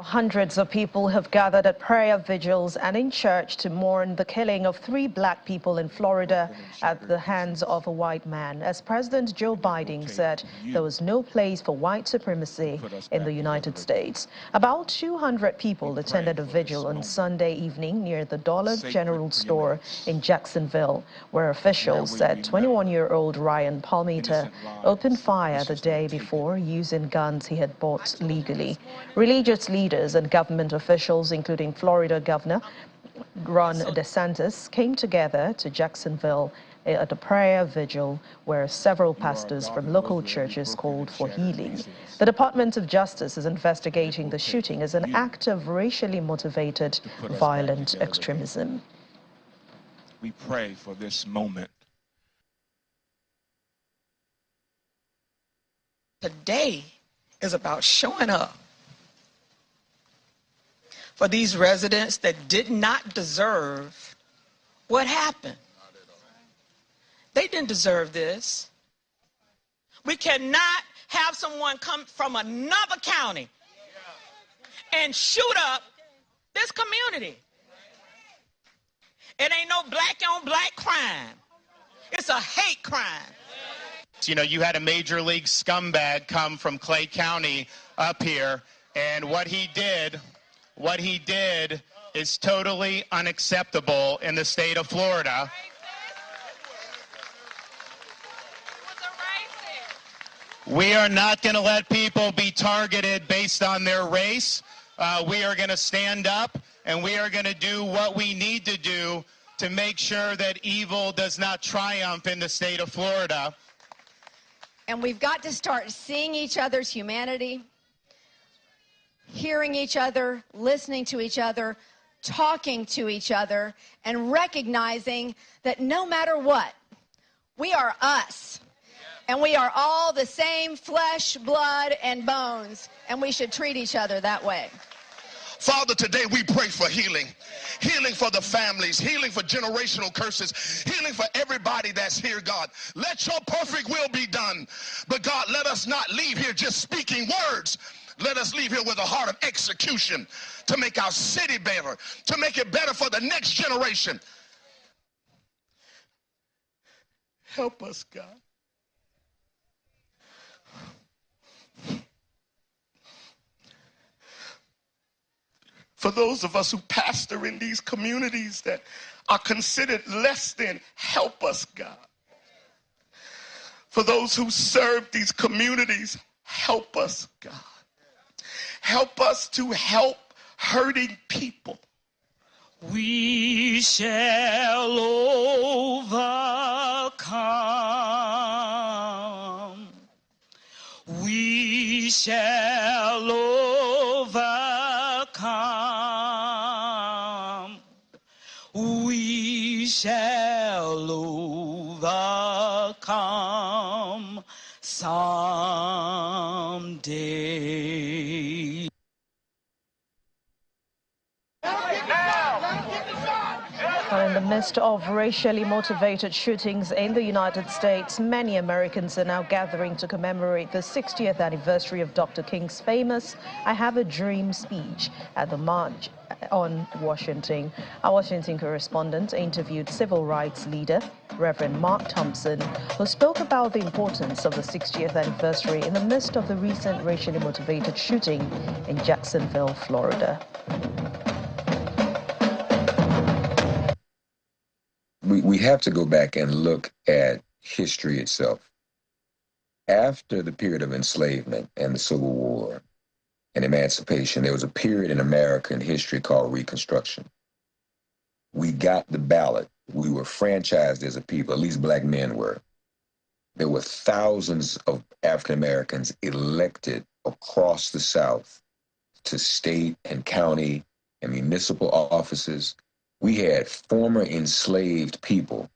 Hundreds of people have gathered at prayer vigils and in church to mourn the killing of 3 black people in Florida at the hands of a white man. As President Joe Biden said, there was no place for white supremacy in the United States. About 200 people attended a vigil on Sunday evening near the Dollar General store in Jacksonville, where officials said 21-year-old Ryan Palmiter opened fire the day before using guns he had bought legally. Religious leaders and government officials, including Florida Governor Ron DeSantis, came together to Jacksonville at a prayer vigil where several pastors from local churches called for healing. The Department of Justice is investigating the shooting as an act of racially motivated violent extremism. We pray for this moment. Today is about showing up for these residents that did not deserve what happened. They didn't deserve this. We cannot have someone come from another county and shoot up this community. It ain't no black on black crime. It's a hate crime. You know, you had a major league scumbag come from Clay County up here, and what he did is totally unacceptable in the state of Florida. We are not going to let people be targeted based on their race. We are going to stand up, and we are going to do what we need to do to make sure that evil does not triumph in the state of Florida. And we've got to start seeing each other's humanity, hearing each other, listening to each other, talking to each other, and recognizing that no matter what, we are us. And we are all the same flesh, blood, and bones, and we should treat each other that way. Father, today we pray for healing. Healing for the families, healing for generational curses, healing for everybody that's here, God. Let your perfect will be done. But God, let us not leave here just speaking words. Let us leave here with a heart of execution to make our city better, to make it better for the next generation. Help us, God. For those of us who pastor in these communities that are considered less than, help us, God. For those who serve these communities, help us, God. Help us to help hurting people. We shall overcome. We shall overcome. We shall overcome someday. In the midst of racially motivated shootings in the United States, many Americans are now gathering to commemorate the 60th anniversary of Dr. King's famous "I Have a Dream" speech at the March on Washington. Our Washington correspondent interviewed civil rights leader Rev Mark Thompson, who spoke about the importance of the 60th anniversary in the midst of the recent racially motivated shooting in Jacksonville, Florida. We have to go back and look at history itself. After the period of enslavement and the Civil War and emancipation, there was a period in American history called Reconstruction. We got the ballot. We were franchised as a people, at least black men were. There were thousands of African Americans elected across the South to state and county and municipal offices. We had former enslaved people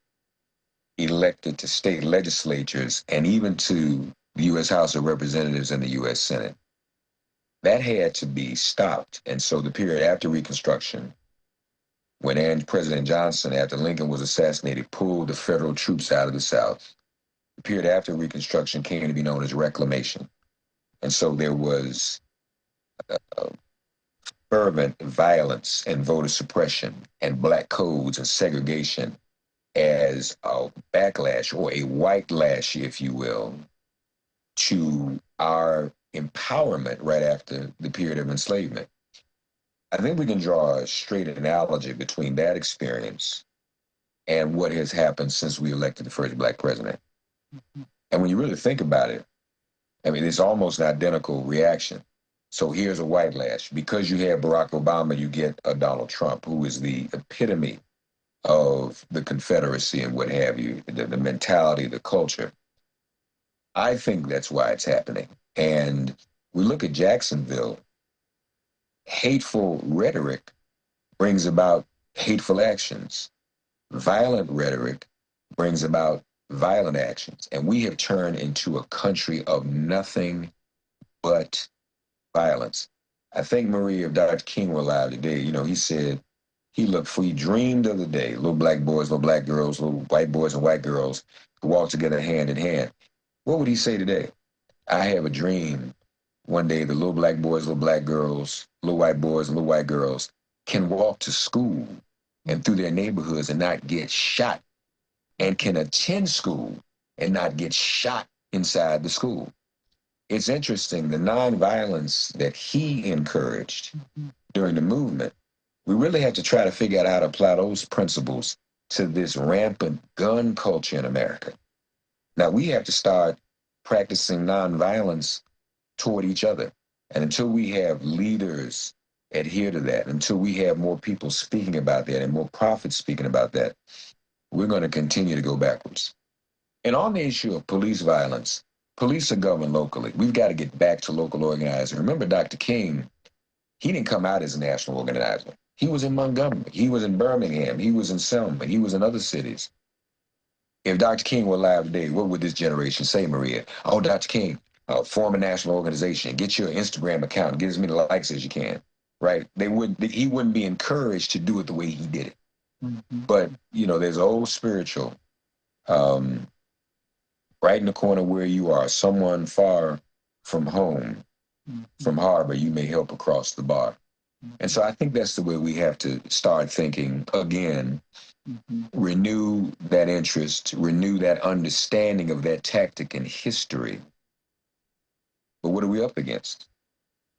elected to state legislatures and even to the U.S. House of Representatives and the U.S. Senate. That had to be stopped. And so the period after Reconstruction, when President Johnson, after Lincoln was assassinated, pulled the federal troops out of the South, the period after Reconstruction came to be known as Reclamation. And so there was fervent violence and voter suppression and black codes and segregation as a backlash or a white lash, if you will, to our empowerment right after the period of enslavement. I think we can draw a straight analogy between that experience and what has happened since we elected the first black president. And when you really think about it, I mean, it's almost an identical reaction. So here's a white lash. Because you have Barack Obama, you get a Donald Trump, who is the epitome of the Confederacy and what have you, the mentality, the culture. I think that's why it's happening. And we look at Jacksonville, hateful rhetoric brings about hateful actions. Violent rhetoric brings about violent actions. And we have turned into a country of nothing but violence. I think, Maria, if Dr. King were alive today, you know, he said he dreamed of the day, little black boys, little black girls, little white boys and white girls could walk together hand in hand. What would he say today? I have a dream one day the little black boys, little black girls, little white boys, little white girls can walk to school and through their neighborhoods and not get shot, and can attend school and not get shot inside the school. It's interesting, the nonviolence that he encouraged during the movement, we really have to try to figure out how to apply those principles to this rampant gun culture in America. Now, we have to start practicing nonviolence toward each other. And until we have leaders adhere to that, until we have more people speaking about that and more prophets speaking about that, we're going to continue to go backwards. And on the issue of police violence, police are governed locally. We've got to get back to local organizing. Remember, Dr. King, he didn't come out as a national organizer. He was in Montgomery. He was in Birmingham. He was in Selma. He was in other cities. If Dr. King were alive today, what would this generation say, Maria? Oh, Dr. King, form a national organization. Get your Instagram account. Get as many likes as you can, right? He wouldn't be encouraged to do it the way he did it. Mm-hmm. But, you know, there's an old spiritual, right in the corner where you are, someone far from home, from harbor, you may help across the bar. And so I think that's the way we have to start thinking again, renew that interest, renew that understanding of that tactic in history. But what are we up against?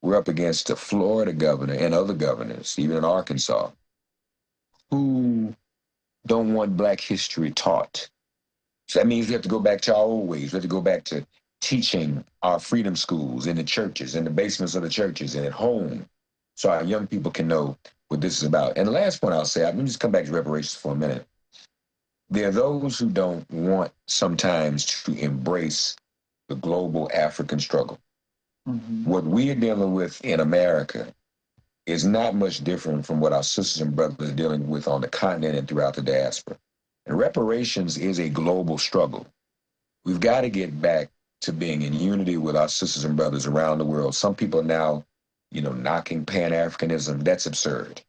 We're up against a Florida governor and other governors, even in Arkansas, who don't want Black history taught. So that means we have to go back to our old ways. We have to go back to teaching our freedom schools in the churches, in the basements of the churches, and at home, so our young people can know what this is about. And the last point I'll say, let me just come back to reparations for a minute. There are those who don't want sometimes to embrace the global African struggle. Mm-hmm. What we are dealing with in America is not much different from what our sisters and brothers are dealing with on the continent and throughout the diaspora. And reparations is a global struggle. We've got to get back to being in unity with our sisters and brothers around the world. Some people are now, knocking Pan-Africanism. That's absurd.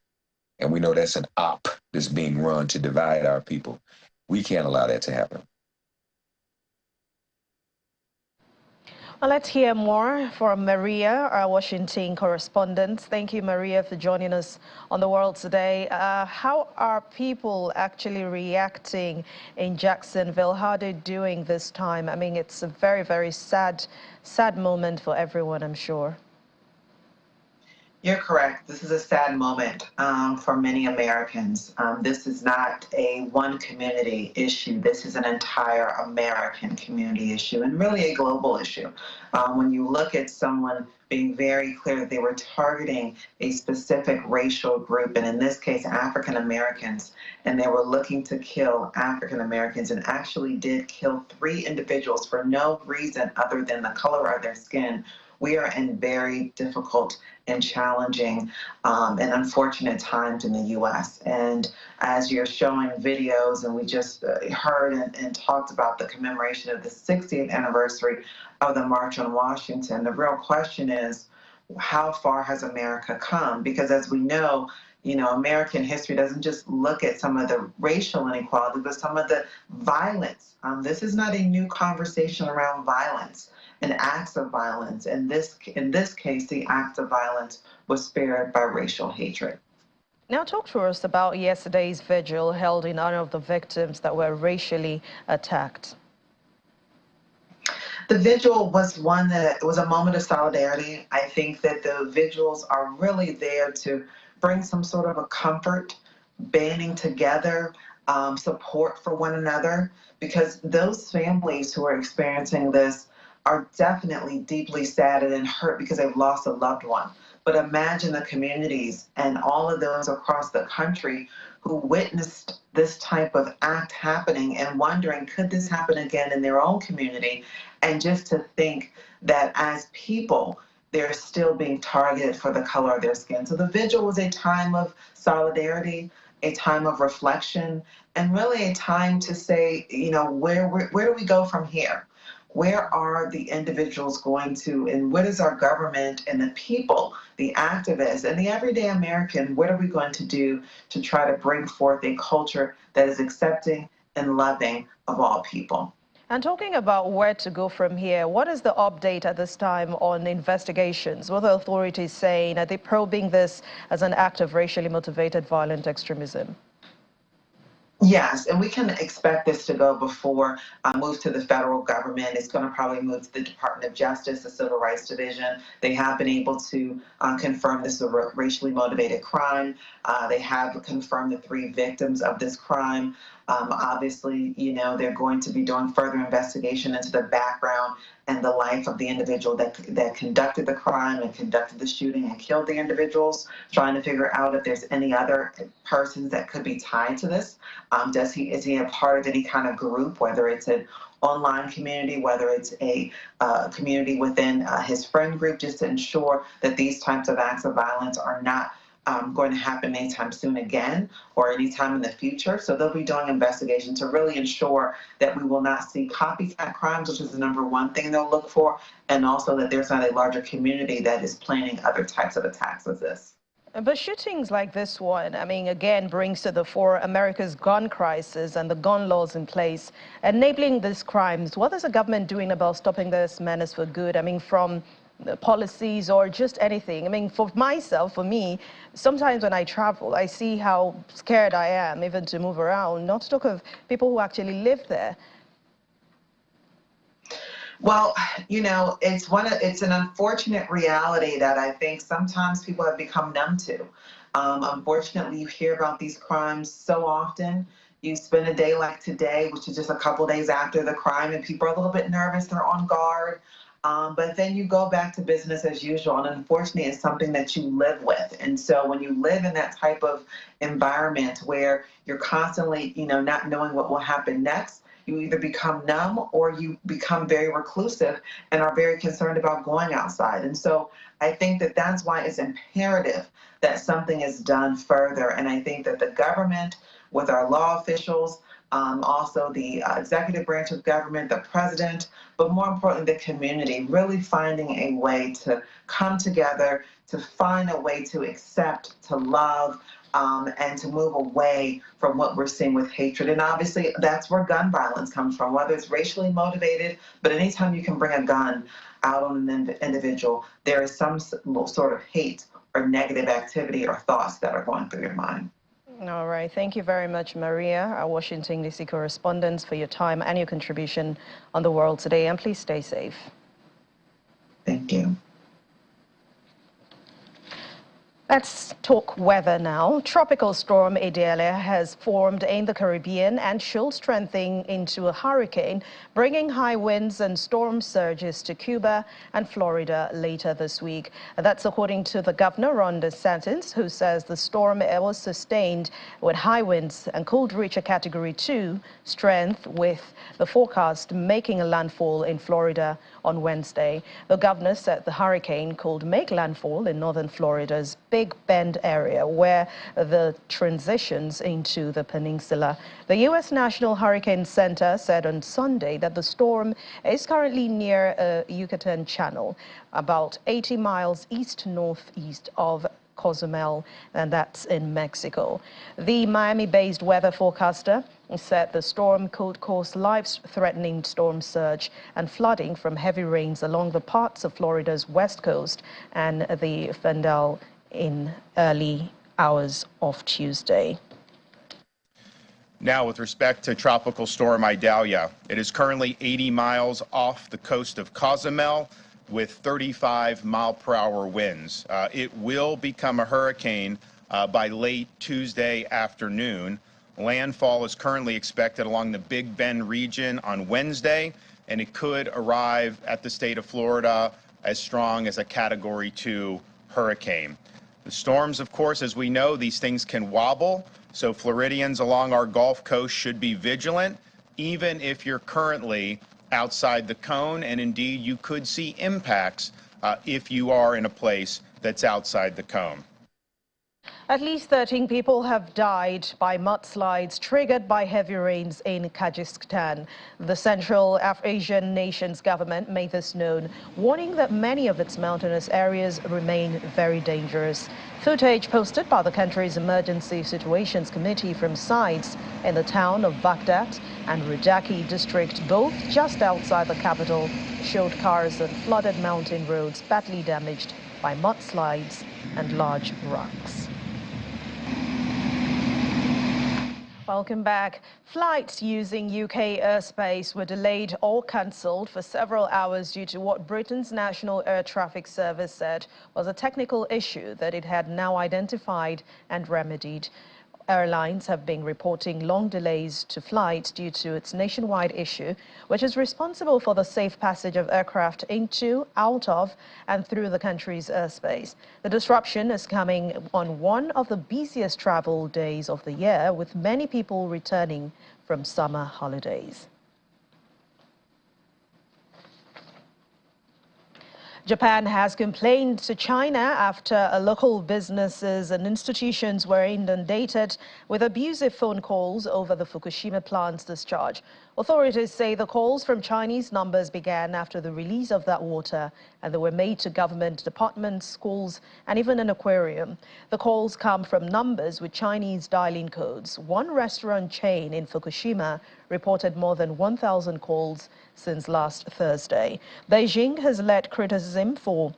And we know that's an op that's being run to divide our people. We can't allow that to happen. Well, let's hear more from Maria, our Washington correspondent. Thank you, Maria, for joining us on The World Today. How are people actually reacting in Jacksonville? How are they doing this time? I mean, it's a very, very sad moment for everyone, I'm sure. You're correct. This is a sad moment for many Americans. This is not a one community issue. This is an entire American community issue and really a global issue. When you look at someone being very clear that they were targeting a specific racial group, and in this case, African Americans, and they were looking to kill African Americans and actually did kill 3 individuals for no reason other than the color of their skin, we are in very difficult and challenging and unfortunate times in the U.S. And as you're showing videos, and we just heard and talked about the commemoration of the 60th anniversary of the March on Washington, the real question is, how far has America come? Because as we know, American history doesn't just look at some of the racial inequality, but some of the violence. This is not a new conversation around violence. and acts of violence. In this case, the act of violence was spared by racial hatred. Now talk to us about yesterday's vigil held in honor of the victims that were racially attacked. The vigil was one that was a moment of solidarity. I think that the vigils are really there to bring some sort of a comfort, banding together, support for one another, because those families who are experiencing this are definitely deeply saddened and hurt because they've lost a loved one. But imagine the communities and all of those across the country who witnessed this type of act happening and wondering, could this happen again in their own community? And just to think that as people, they're still being targeted for the color of their skin. So the vigil was a time of solidarity, a time of reflection, and really a time to say, you know, where do we go from here? Where are the individuals going to, and what is our government and the people, the activists, and the everyday American, what are we going to do to try to bring forth a culture that is accepting and loving of all people? And talking about where to go from here, what is the update at this time on investigations? What are the authorities saying? Are they probing this as an act of racially motivated violent extremism? Yes, and we can expect this to go before move to the federal government. It's going to probably move to the Department of Justice, the Civil Rights Division. They have been able to confirm this is a racially motivated crime. They have confirmed the 3 victims of this crime. Obviously, you know, they're going to be doing further investigation into the background and the life of the individual that conducted the crime and conducted the shooting and killed the individuals, trying to figure out if there's any other persons that could be tied to this. Is he a part of any kind of group, whether it's an online community, whether it's a community within his friend group, just to ensure that these types of acts of violence are not going to happen anytime soon again or anytime in the future. So they'll be doing investigation to really ensure that we will not see copycat crimes, which is the #1 thing they'll look for, and also that there's not a larger community that is planning other types of attacks as this. But shootings like this one, I mean, again, brings to the fore America's gun crisis and the gun laws in place enabling these crimes. What is the government doing about stopping this menace for good? I mean, from policies or just anything. I mean, for myself, for me, sometimes when I travel, I see how scared I am even to move around, not to talk of people who actually live there. Well, you know, it's an unfortunate reality that I think sometimes people have become numb to. Unfortunately, you hear about these crimes so often. You spend a day like today, which is just a couple days after the crime, and people are a little bit nervous, they're on guard. But then you go back to business as usual, and unfortunately it's something that you live with. And so when you live in that type of environment where you're constantly, you know, not knowing what will happen next, you either become numb or you become very reclusive and are very concerned about going outside. And so I think that that's why it's imperative that something is done further. And I think that the government, with our law officials, also the executive branch of government, the president, but more importantly, the community, really finding a way to come together, to find a way to accept, to love, and to move away from what we're seeing with hatred. And obviously, that's where gun violence comes from, whether it's racially motivated, but anytime you can bring a gun out on an individual, there is some sort of hate or negative activity or thoughts that are going through your mind. All right. Thank you very much, Maria, our Washington, D.C. correspondent, for your time and your contribution on The World Today. And please stay safe. Thank you. Let's talk weather now. Tropical storm Idalia has formed in the Caribbean and should strengthen into a hurricane, bringing high winds and storm surges to Cuba and Florida later this week. That's according to the governor, Ron DeSantis, who says the storm was sustained with high winds and could reach a Category 2 strength, with the forecast making a landfall in Florida on Wednesday. The governor said the hurricane could make landfall in northern Florida's Big Bend area, where the transitions into the peninsula. The U.S. National Hurricane Center said on Sunday that the storm is currently near Yucatan Channel, about 80 miles east-northeast of Cozumel, and that's in Mexico. The Miami-based weather forecaster said the storm could cause life-threatening storm surge and flooding from heavy rains along the parts of Florida's west coast and the Fendel in early hours of Tuesday. Now, with respect to Tropical Storm Idalia, it is currently 80 miles off the coast of Cozumel with 35-mile-per-hour winds. It will become a hurricane by late Tuesday afternoon. Landfall is currently expected along the Big Bend region on Wednesday, and it could arrive at the state of Florida as strong as a Category 2 hurricane. The storms, of course, as we know, these things can wobble. So Floridians along our Gulf Coast should be vigilant, even if you're currently outside the cone, and indeed you could see impacts if you are in a place that's outside the cone. At least 13 people have died by mudslides triggered by heavy rains in Kyrgyzstan. The Central Asian nation's government made this known, warning that many of its mountainous areas remain very dangerous. Footage posted by the country's Emergency Situations Committee from sites in the town of Baghdad and Redhead district, both just outside the capital, showed cars on flooded mountain roads badly damaged by mudslides and large rocks. Welcome back. Flights using UK airspace were delayed or cancelled for several hours due to what Britain's National Air Traffic Service said was a technical issue that it had now identified and remedied. Airlines have been reporting long delays to flights due to its nationwide issue, which is responsible for the safe passage of aircraft into, out of, and through the country's airspace. The disruption is coming on one of the busiest travel days of the year, with many people returning from summer holidays. Japan has complained to China after local businesses and institutions were inundated with abusive phone calls over the Fukushima plant's discharge. Authorities say the calls from Chinese numbers began after the release of that water, and they were made to government departments, schools, and even an aquarium. The calls come from numbers with Chinese dialing codes. One restaurant chain in Fukushima reported more than 1,000 calls since last Thursday. Beijing has led criticism for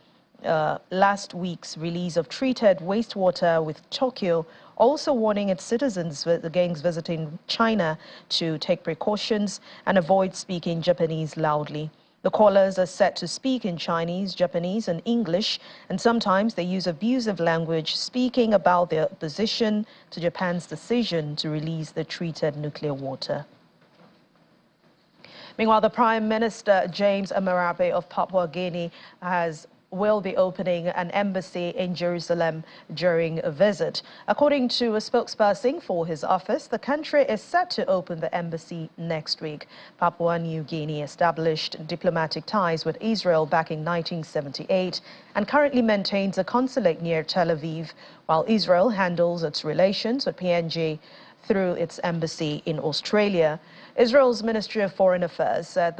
last week's release of treated wastewater, with Tokyo also warning its citizens against visiting China to take precautions and avoid speaking Japanese loudly. The callers are set to speak in Chinese, Japanese, and English, and sometimes they use abusive language, speaking about their opposition to Japan's decision to release the treated nuclear water. Meanwhile, the Prime Minister, James Amarape of Papua Guinea, will be opening an embassy in Jerusalem during a visit. According to a spokesperson for his office, the country is set to open the embassy next week. Papua New Guinea established diplomatic ties with Israel back in 1978 and currently maintains a consulate near Tel Aviv, while Israel handles its relations with PNG through its embassy in Australia. Israel's Ministry of Foreign Affairs said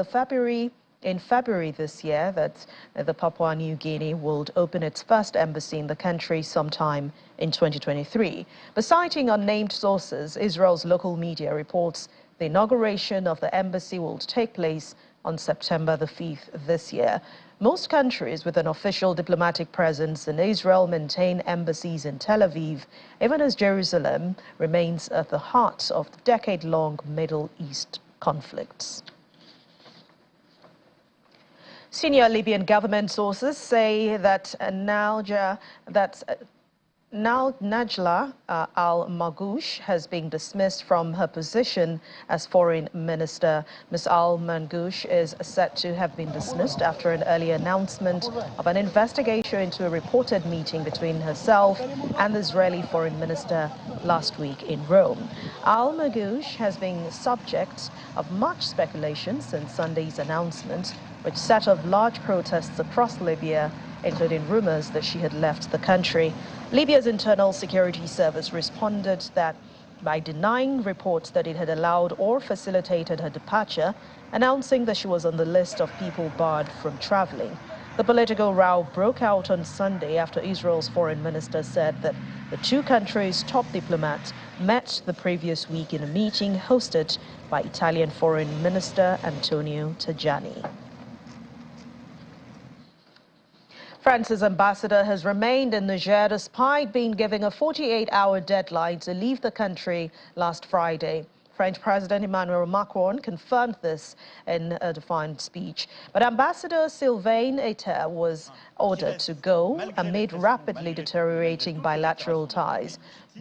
in February this year that the Papua New Guinea would open its first embassy in the country sometime in 2023. But citing unnamed sources, Israel's local media reports the inauguration of the embassy will take place on September the 5th this year. Most countries with an official diplomatic presence in Israel maintain embassies in Tel Aviv, even as Jerusalem remains at the heart of the decade-long Middle East conflicts. Senior Libyan government sources say that Najla al-Margoush has been dismissed from her position as foreign minister. Ms. al-Margoush is said to have been dismissed after an early announcement of an investigation into a reported meeting between herself and the Israeli foreign minister last week in Rome. Al-Margoush has been subject of much speculation since Sunday's announcement, which set off large protests across Libya, including rumors that she had left the country. Libya's Internal Security Service responded that by denying reports that it had allowed or facilitated her departure, announcing that she was on the list of people barred from traveling. The political row broke out on Sunday after Israel's foreign minister said that the two countries' top diplomats met the previous week in a meeting hosted by Italian Foreign Minister Antonio Tajani. France's ambassador has remained in Niger despite being given a 48-hour deadline to leave the country last Friday. French President Emmanuel Macron confirmed this in a defiant speech. But Ambassador Sylvain Etter was ordered to go amid rapidly deteriorating bilateral ties.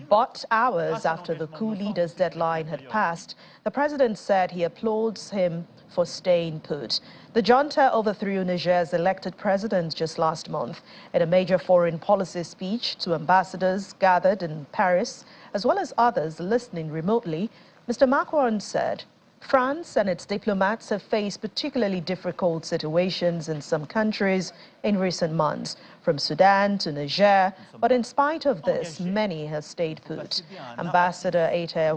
But hours after the coup leader's deadline had passed, the president said he applauds him for staying put. The junta overthrew Niger's elected president just last month. In a major foreign policy speech to ambassadors gathered in Paris, as well as others listening remotely, Mr. Macron said France and its diplomats have faced particularly difficult situations in some countries in recent months, from Sudan to Niger, but in spite of this, many have stayed put. Ambassador Etter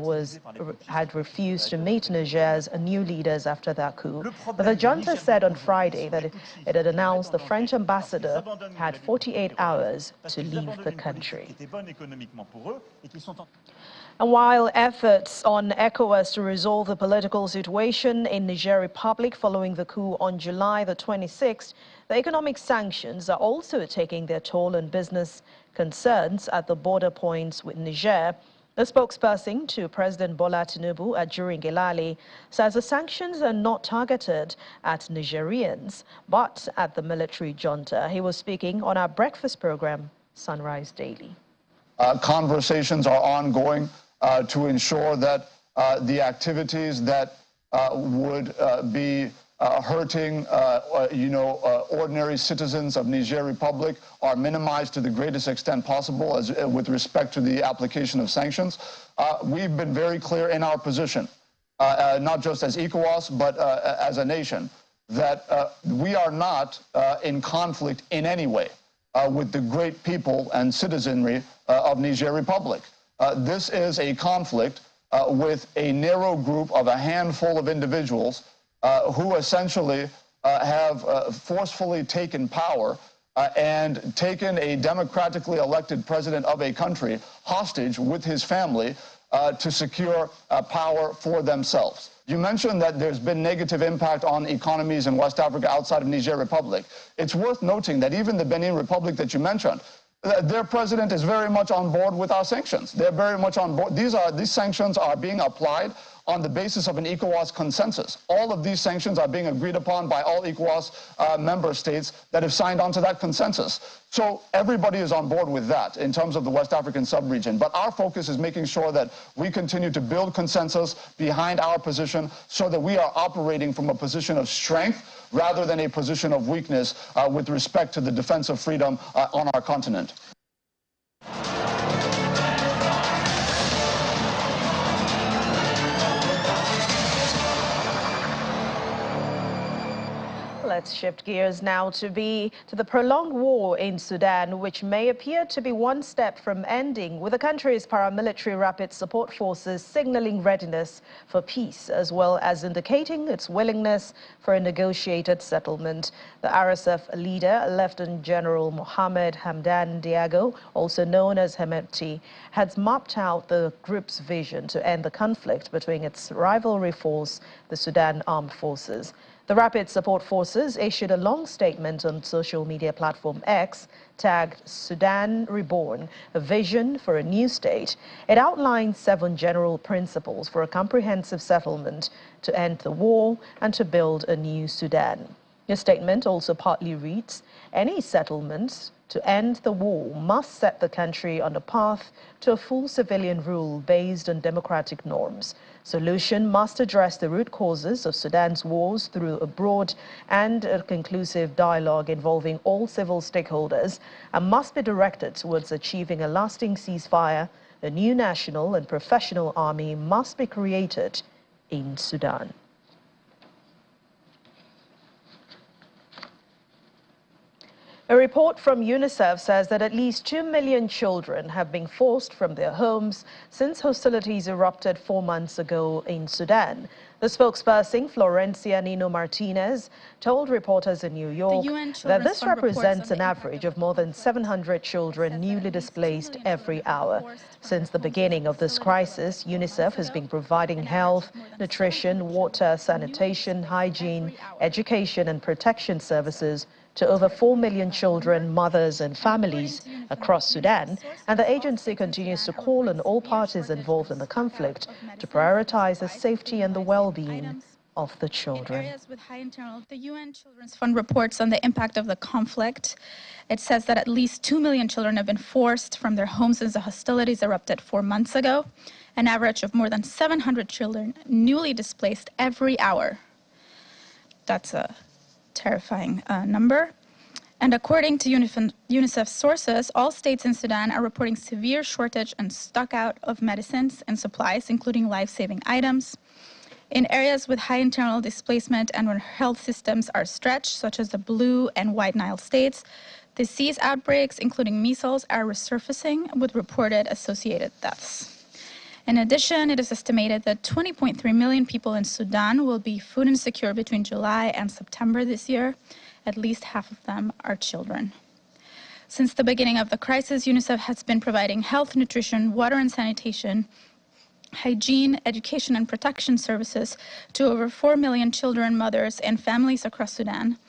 had refused to meet Niger's new leaders after that coup. But the junta said on Friday that it had announced the French ambassador had 48 hours to leave the country. And while efforts on ECOWAS to resolve the political situation in Niger Republic following the coup on July the 26th, the economic sanctions are also taking their toll on business concerns at the border points with Niger. The spokesperson to President Bola Tinubu at Idalia says the sanctions are not targeted at Nigerians, but at the military junta. He was speaking on our breakfast program, Sunrise Daily. Conversations are ongoing to ensure that the activities that would be hurting, ordinary citizens of Niger Republic are minimized to the greatest extent possible with respect to the application of sanctions. We've been very clear in our position, not just as ECOWAS, but as a nation, that we are not in conflict in any way with the great people and citizenry of Niger Republic. This is a conflict with a narrow group of a handful of individuals who essentially have forcefully taken power and taken a democratically elected president of a country hostage with his family to secure power for themselves. You mentioned that there's been negative impact on economies in West Africa outside of Niger Republic. It's worth noting that even the Benin Republic that you mentioned, their president is very much on board with our sanctions. They're very much on board. These sanctions are being applied on the basis of an ECOWAS consensus. All of these sanctions are being agreed upon by all ECOWAS member states that have signed on to that consensus. So everybody is on board with that in terms of the West African sub-region. But our focus is making sure that we continue to build consensus behind our position so that we are operating from a position of strength rather than a position of weakness with respect to the defense of freedom on our continent. Let's shift gears now to the prolonged war in Sudan, which may appear to be one step from ending, with the country's paramilitary rapid support forces signaling readiness for peace, as well as indicating its willingness for a negotiated settlement. The RSF leader, Lieutenant General Mohamed Hamdan Diago, also known as Hemedti, has mapped out the group's vision to end the conflict between its rivalry force, the Sudan Armed Forces. The Rapid Support Forces issued a long statement on social media platform X, tagged Sudan Reborn, a vision for a new state. It outlines 7 general principles for a comprehensive settlement to end the war and to build a new Sudan. The statement also partly reads, any settlement to end the war must set the country on a path to a full civilian rule based on democratic norms. Solution must address the root causes of Sudan's wars through a broad and a conclusive dialogue involving all civil stakeholders and must be directed towards achieving a lasting ceasefire. A new national and professional army must be created in Sudan. A report from UNICEF says that at least 2 million children have been forced from their homes since hostilities erupted 4 months ago in Sudan. The spokesperson, Florencia Nino Martinez, told reporters in New York that this represents an average of more than 700 children newly displaced every hour. Since the beginning of this crisis, UNICEF has been providing health, nutrition, water, sanitation, hygiene, education and protection services to over 4 million children, mothers and families across Sudan, and the agency continues to call on all parties involved in the conflict to prioritize the safety and the well-being of the children. In areas with high internal, the UN Children's Fund reports on the impact of the conflict. It says that at least 2 million children have been forced from their homes since the hostilities erupted 4 months ago, an average of more than 700 children newly displaced every hour. That's a terrifying number. And according to UNICEF sources, all states in Sudan are reporting severe shortage and stock out of medicines and supplies, including life-saving items. In areas with high internal displacement and where health systems are stretched, such as the Blue and White Nile states, disease outbreaks, including measles, are resurfacing with reported associated deaths. In addition, it is estimated that 20.3 million people in Sudan will be food insecure between July and September this year. At least half of them are children. Since the beginning of the crisis, UNICEF has been providing health, nutrition, water and sanitation, hygiene, education and protection services to over 4 million children, mothers and families across Sudan.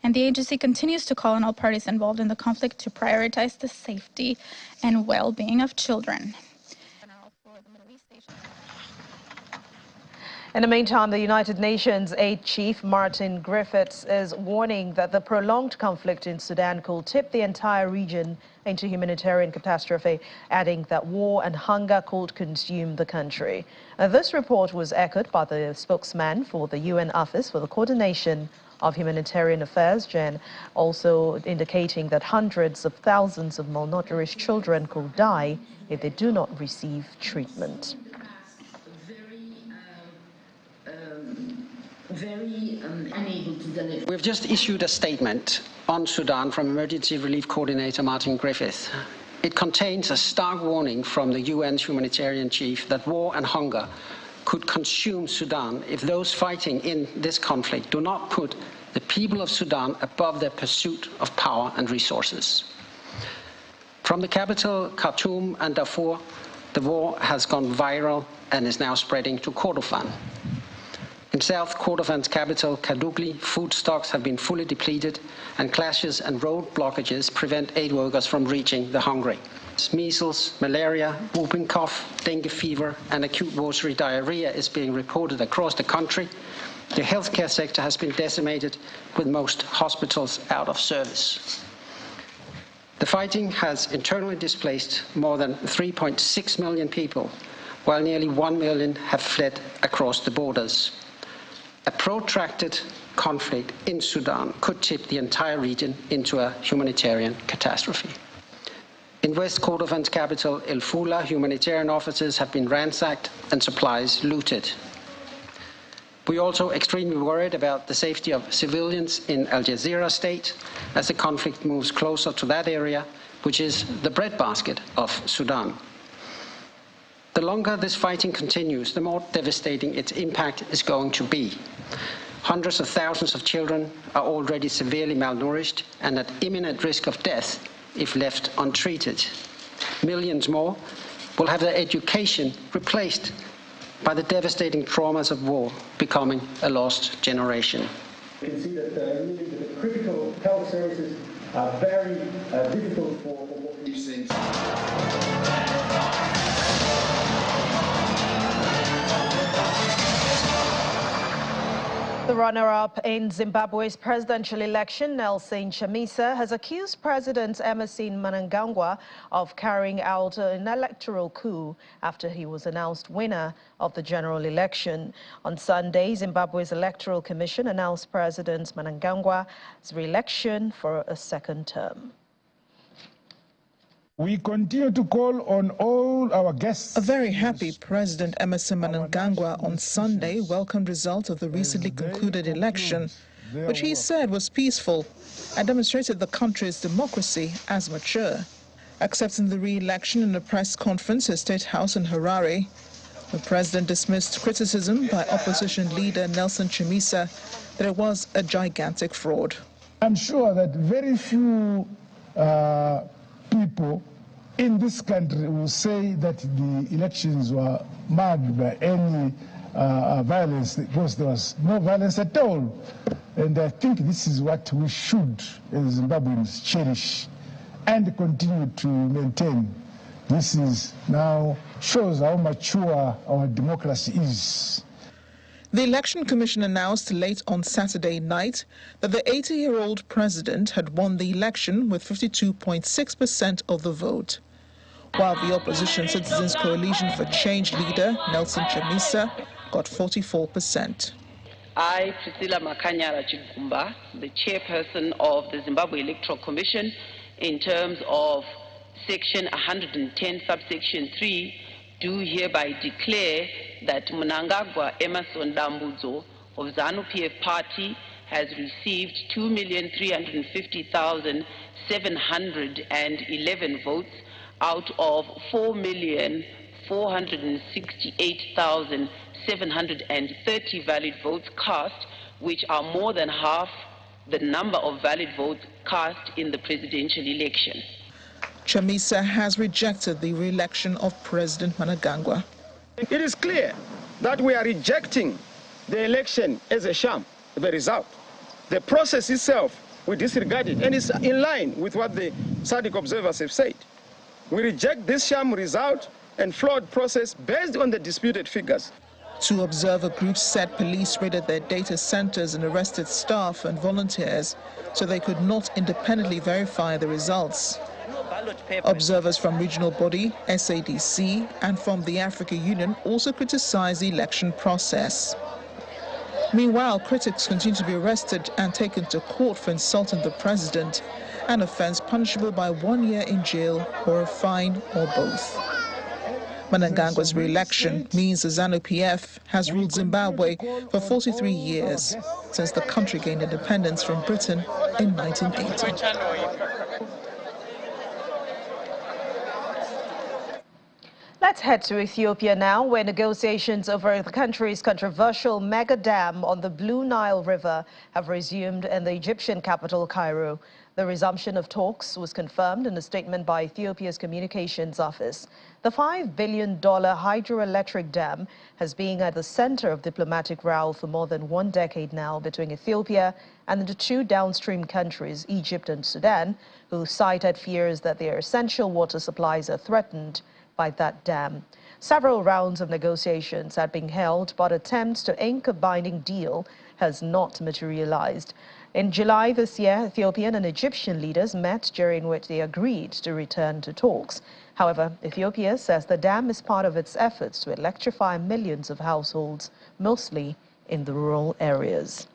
And the agency continues to call on all parties involved in the conflict to prioritize the safety and well-being of children. In the meantime, the United Nations Aid Chief Martin Griffiths is warning that the prolonged conflict in Sudan could tip the entire region into humanitarian catastrophe, adding that war and hunger could consume the country. This report was echoed by the spokesman for the UN Office for the Coordination of Humanitarian Affairs, Jen, also indicating that hundreds of thousands of malnourished children could die if they do not receive treatment. Unable to deliver. We've just issued a statement on Sudan from Emergency Relief Coordinator Martin Griffiths. It contains a stark warning from the UN's humanitarian chief that war and hunger could consume Sudan if those fighting in this conflict do not put the people of Sudan above their pursuit of power and resources. From the capital, Khartoum and Darfur, the war has gone viral and is now spreading to Kordofan. In South Kordofan's capital, Kadugli, food stocks have been fully depleted and clashes and road blockages prevent aid workers from reaching the hungry. Measles, malaria, whooping cough, dengue fever and acute watery diarrhea is being reported across the country. The healthcare sector has been decimated with most hospitals out of service. The fighting has internally displaced more than 3.6 million people, while nearly 1 million have fled across the borders. A protracted conflict in Sudan could tip the entire region into a humanitarian catastrophe. In West Kordofan's capital, El Fula, humanitarian offices have been ransacked and supplies looted. We're also extremely worried about the safety of civilians in Al Jazeera state as the conflict moves closer to that area, which is the breadbasket of Sudan. The longer this fighting continues, the more devastating its impact is going to be. Hundreds of thousands of children are already severely malnourished and at imminent risk of death if left untreated. Millions more will have their education replaced by the devastating traumas of war, becoming a lost generation. You can see that the critical health services are very difficult for these things. The runner-up in Zimbabwe's presidential election, Nelson Chamisa, has accused President Emmerson Mnangagwa of carrying out an electoral coup after he was announced winner of the general election. On Sunday, Zimbabwe's Electoral Commission announced President Mnangagwa's re-election for a second term. We continue to call on all our guests. A very happy President Emmerson Mnangagwa on Sunday welcomed results of the recently concluded election. which he said was peaceful and demonstrated the country's democracy as mature. Accepting the re-election in a press conference at State House in Harare, the president dismissed criticism by opposition leader Nelson Chamisa that it was a gigantic fraud. I'm sure that very few people in this country will say that the elections were marked by any violence, because there was no violence at all. And I think this is what we should, as Zimbabweans, cherish and continue to maintain. This is now shows how mature our democracy is. The Election Commission announced late on Saturday night that the 80-year-old president had won the election with 52.6% of the vote, while the opposition Citizens Coalition for Change leader Nelson Chamisa got 44%. I, Priscilla Makanyara Chigumba, the chairperson of the Zimbabwe Electoral Commission, in terms of Section 110, subsection 3, do hereby declare that Mnangagwa Emerson Dambudzo of ZANU-PF Party has received 2,350,711 votes out of 4,468,730 valid votes cast, which are more than half the number of valid votes cast in the presidential election. Chamisa has rejected the re-election of President Mnangagwa. It is clear that we are rejecting the election as a sham, the result. The process itself, we disregard it, and it's in line with what the SADC observers have said. We reject this sham result and flawed process based on the disputed figures. Two observer groups said police raided their data centers and arrested staff and volunteers so they could not independently verify the results. Observers from regional body, SADC, and from the African Union also criticized the election process. Meanwhile, critics continue to be arrested and taken to court for insulting the president, an offense punishable by 1 year in jail or a fine or both. Mnangagwa's re-election means the ZANU-PF has ruled Zimbabwe for 43 years, since the country gained independence from Britain in 1980. Let's head to Ethiopia now, where negotiations over the country's controversial mega dam on the Blue Nile River have resumed in the Egyptian capital, Cairo. The resumption of talks was confirmed in a statement by Ethiopia's communications office. The $5 billion hydroelectric dam has been at the center of diplomatic row for more than 1 decade now between Ethiopia and the two downstream countries, Egypt and Sudan, who cited fears that their essential water supplies are threatened by that dam. Several rounds of negotiations had been held, but attempts to ink a binding deal has not materialized. In July this year, Ethiopian and Egyptian leaders met, during which they agreed to return to talks. However, Ethiopia says the dam is part of its efforts to electrify millions of households, mostly in the rural areas.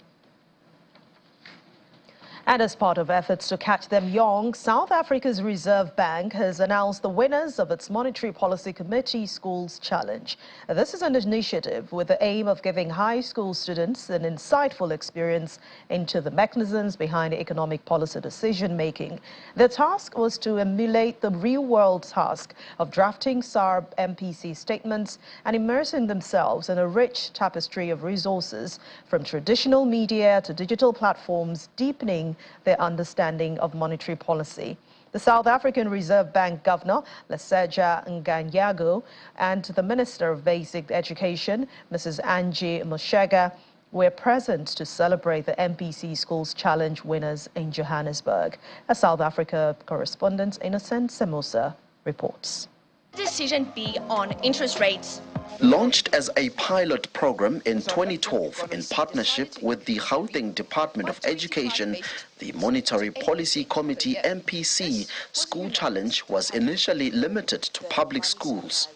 And as part of efforts to catch them young, South Africa's Reserve Bank has announced the winners of its Monetary Policy Committee Schools Challenge. This is an initiative with the aim of giving high school students an insightful experience into the mechanisms behind economic policy decision-making. The task was to emulate the real-world task of drafting SARB MPC statements and immersing themselves in a rich tapestry of resources, from traditional media to digital platforms, deepening their understanding of monetary policy. The South African Reserve Bank Governor, Leseja Nganyago, and the Minister of Basic Education, Mrs. Angie Moshega, were present to celebrate the MPC Schools Challenge winners in Johannesburg. A South Africa correspondent, Innocent Semosa, reports. Decision be on interest rates. Launched as a pilot program in 2012 in partnership with the Gauteng Department of Education, the Monetary Policy Committee MPC School Challenge was initially limited to public schools.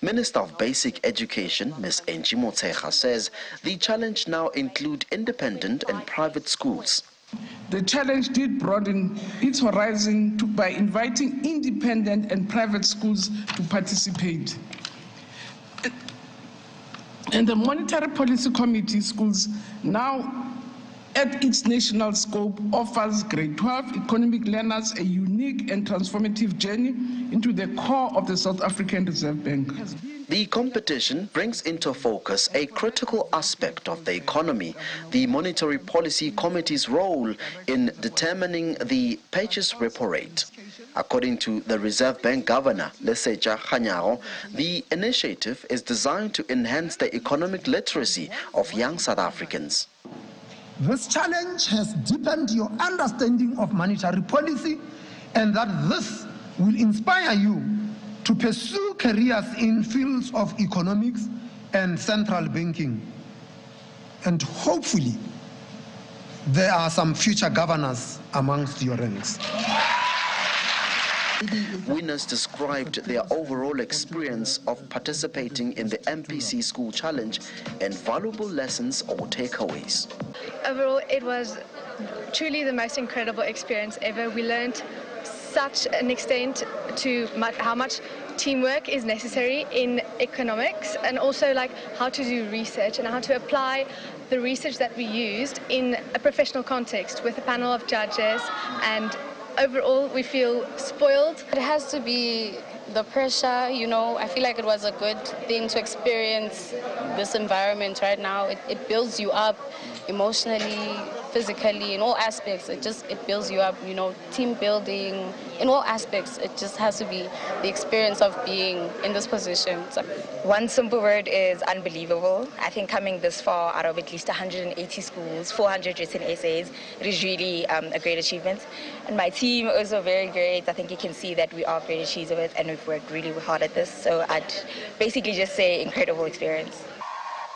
Minister of Basic Education, Ms. Angie Moshega, says the challenge now includes independent and private schools. The challenge did broaden its horizon by inviting independent and private schools to participate. And the Monetary Policy Committee schools now at its national scope, offers grade 12 economic learners a unique and transformative journey into the core of the South African Reserve Bank. The competition brings into focus a critical aspect of the economy, the Monetary Policy Committee's role in determining the purchase repo rate. According to the Reserve Bank Governor, Lesetja Kganyago, the initiative is designed to enhance the economic literacy of young South Africans. This challenge has deepened your understanding of monetary policy, and that this will inspire you to pursue careers in fields of economics and central banking. And hopefully, there are some future governors amongst your ranks. Winners described their overall experience of participating in the MPC School Challenge and valuable lessons or takeaways. Overall, it was truly the most incredible experience ever. We learned such an extent to how much teamwork is necessary in economics, and also like how to do research and how to apply the research that we used in a professional context with a panel of judges. And overall, we feel spoiled. It has to be the pressure, you know. I feel like it was a good thing to experience this environment right now. It builds you up emotionally, physically, in all aspects. It builds you up, you know, team building, in all aspects. It just has to be the experience of being in this position. So, one simple word is unbelievable. I think coming this far out of at least 180 schools, 400 written essays, it is really a great achievement. And my team is also very great. I think you can see that we are great achievers and we've worked really hard at this. So I'd basically just say incredible experience.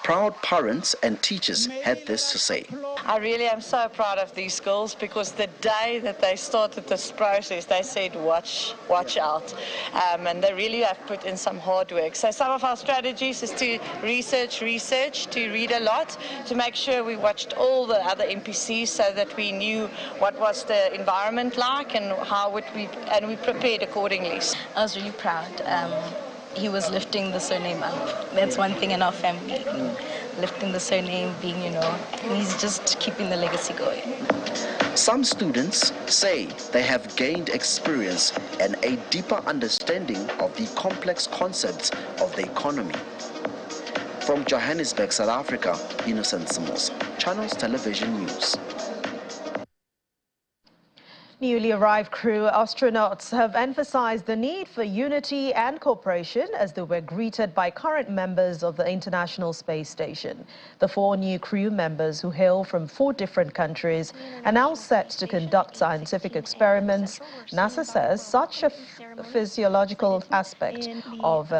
Proud parents and teachers had this to say. I really am so proud of these schools, because the day that they started this process, they said, watch out. And they really have put in some hard work. So some of our strategies is to research, to read a lot, to make sure we watched all the other NPCs so that we knew what was the environment like and we prepared accordingly. I was really proud. He was lifting the surname up. That's one thing in our family. Lifting the surname, being, you know, he's just keeping the legacy going. Some students say they have gained experience and a deeper understanding of the complex concepts of the economy. From Johannesburg, South Africa, Innocent Samos, Channels Television News. Newly arrived crew astronauts have emphasized the need for unity and cooperation as they were greeted by current members of the International Space Station. The 4 new crew members, who hail from 4 different countries, are now set to conduct scientific experiments. NASA says such a physiological aspect of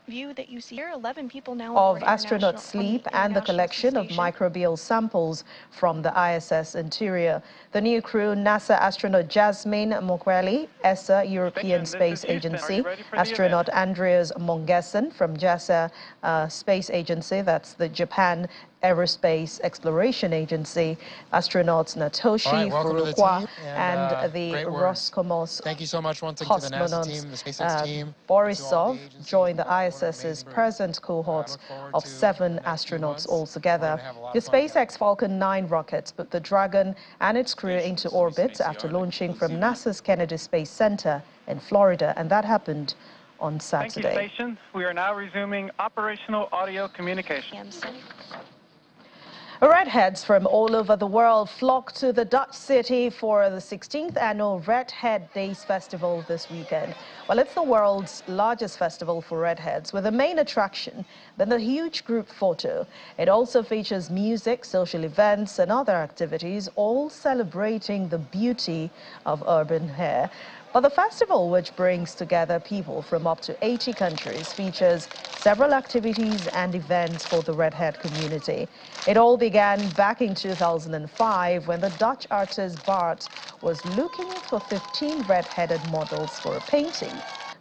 view that you see here, 11 people now of astronaut sleep and the collection of microbial samples from the ISS interior. The new crew, NASA astronaut Jasmine Mokweli, ESA European Space Agency, astronaut Andreas Mongessen from JAXA Space Agency, that's the Japan Aerospace Exploration Agency, astronauts Natoshi Furukawa and the Roscosmos. Thank you so much once again to the NASA team, the SpaceX team. Borisov joined the ISS's present cohort of 7 astronauts altogether. The SpaceX Falcon 9 rocket put the Dragon and its crew into orbit after launching from NASA's Kennedy Space Center in Florida, and that happened on Saturday. Thank you, station. We are now resuming operational audio communication. Redheads from all over the world flock to the Dutch city for the 16th annual Redhead Days Festival this weekend. Well, it's the world's largest festival for redheads, with the main attraction being the huge group photo. It also features music, social events and other activities, all celebrating the beauty of urban hair. But the festival, which brings together people from up to 80 countries, features several activities and events for the redhead community. It all began back in 2005 when the Dutch artist Bart was looking for 15 red-headed models for a painting.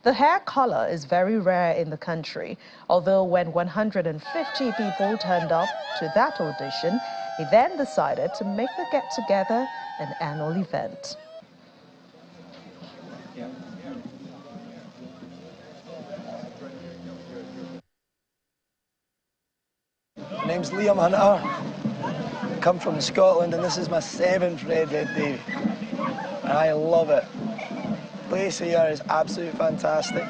The hair color is very rare in the country, although when 150 people turned up to that audition, he then decided to make the get-together an annual event. My name's Liam Hanar. come from Scotland, and this is my 7th Redhead Day, and I love it. The place here is absolutely fantastic.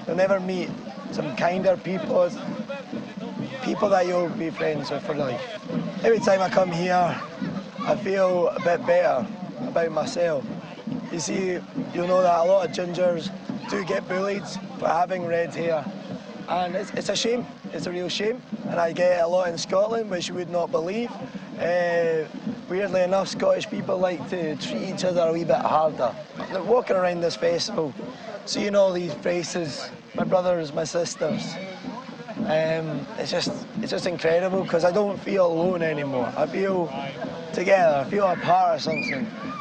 You'll never meet some kinder people, people that you'll be friends with for life. Every time I come here, I feel a bit better about myself. You see, you know that a lot of gingers do get bullied for having red hair, and it's a shame. It's a real shame, and I get it a lot in Scotland, which you would not believe. Weirdly enough, Scottish people like to treat each other a wee bit harder. They're walking around this festival, seeing all these faces, my brothers, my sisters. It's just incredible, because I don't feel alone anymore. I feel together, I feel a part of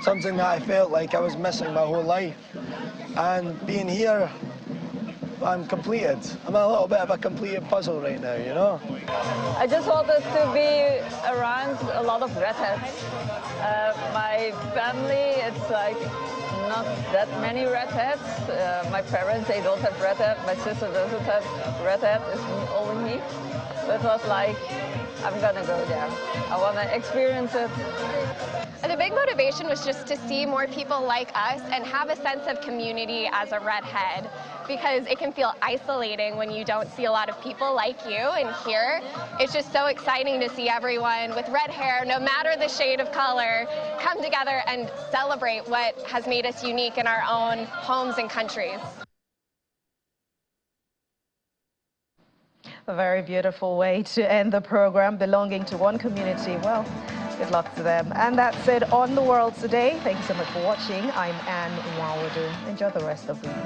something that I felt like I was missing my whole life. And being here, I'm completed. I'm a little bit of a completed puzzle right now, you know? I just wanted to be around a lot of redheads. My family, it's like not that many redheads. My parents, they don't have redhead. My sister doesn't have redhead, it's only me. So it was like, I'm gonna go there. I wanna experience it. The big motivation was just to see more people like us and have a sense of community as a redhead, because it can feel isolating when you don't see a lot of people like you. And here, it's just so exciting to see everyone with red hair, no matter the shade of color, come together and celebrate what has made us unique in our own homes and countries. A very beautiful way to end the program, belonging to one community. Well, good luck to them. And that's it on The World Today. Thank you so much for watching. I'm Anne Nwawadu. Enjoy the rest of the week.